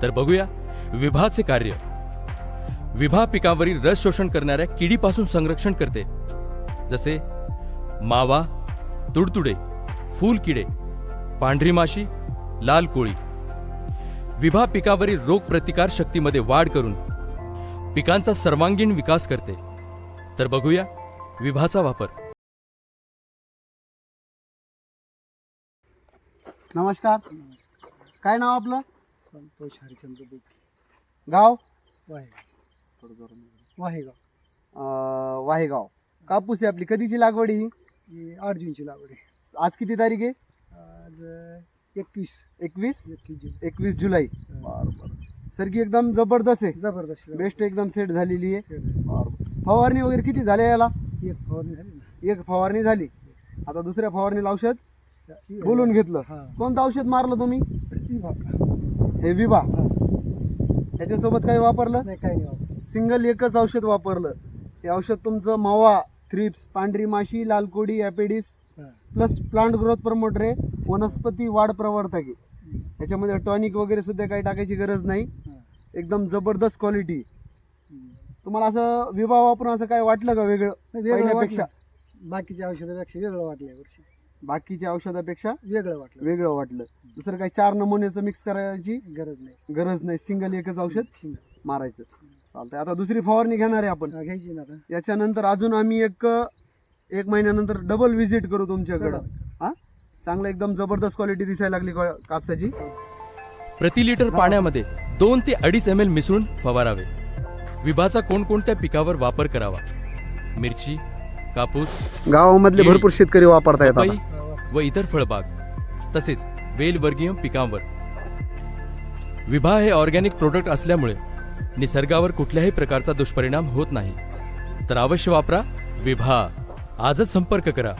तर बघूया विभाचे कार्य. विभा पिकावरील रस शोषण करणाऱ्या किडीपासून संरक्षण करते, जसे मावा, तुडतुडे, फूलकिडे, पांढरी माशी, लाल कोळी. विभा पिकावरील रोग प्रतिकार शक्तीमध्ये वाढ करून पिकांचा सर्वांगीण विकास करते. तर बघूया विभाचा वापर. नमस्कार. काय नाव आपलं? संतोष हरिचंद्र बुक. गाव? वाहेगाव. वाहेगाव. कापूस आहे आपली. कधीची लागवड ही? ही 8 जूनची लागवड आहे. आज किती तारीख आहे? आज 21 21 जुलै. सरकी एकदम जबरदस्त आहे, जबरदस्त बेस्ट एकदम सेट झालेली आहे. एक फवारणी वगैरे किती झाल्या याला? फवारणी झाली ना. एक फवारणी झाली. आता दुसऱ्या फवारणीला औषध बोलून घेतलं. कोणतं औषध मारलं तुम्ही? हे विभा. त्याच्यासोबत काही वापरलं नाही, काही नाही वापरलं. सिंगल एकच औषध वापरलं. हे औषध तुमचं मावा, थ्रिप्स, पांढरी माशी, लाल कोडी, ॲपेडिस प्लस प्लांट ग्रोथ प्रमोटर आहे, वनस्पती वाढ प्रवर्धक आहे. याच्यामध्ये टॉनिक वगैरे सुद्धा काही टाकायची गरज नाही. एकदम जबरदस्त क्वालिटी. तुम्हाला असं विभा वापरून असं काय वाटलं का वेगळं पहिल्यापेक्षा? बाकीच्या औषधापेक्षा वेगळं वाटलं यावर्षी. बाकीच्या औषधापेक्षा वेगळं वाटलं. दुसरं काही 4 नमुन्याचं मिक्स करायची गरज नाही. सिंगल एकच औषध मारायचं. चालतंय. आता दुसरी फवारणी घेणार आहे आपण. घ्यायची ना आता. याच्यानंतर अजून आम्ही एक महिन्यानंतर डबल व्हिजिट करू तुमच्याकडं. हा, चांगलं एकदम जबरदस्त क्वालिटी दिसायला लागली कापसाची. प्रति लिटर पाण्यामध्ये 2 ते 2.5 ml मिसळून फवारावे. विभाचा कोणकोणत्या पिकावर वापर करावा? मिरची, कापूस, गावामधले केळी, भरपूर शेतकरी वापरता पपई येतात. व इतर फळबाग तसेच वेलवर्गीय पिकांवर. विभा हे ऑर्गॅनिक प्रोडक्ट असल्यामुळे निसर्गावर कुठल्याही प्रकारचा दुष्परिणाम होत नाही. तर अवश्य वापरा विभा. आजच संपर्क करा.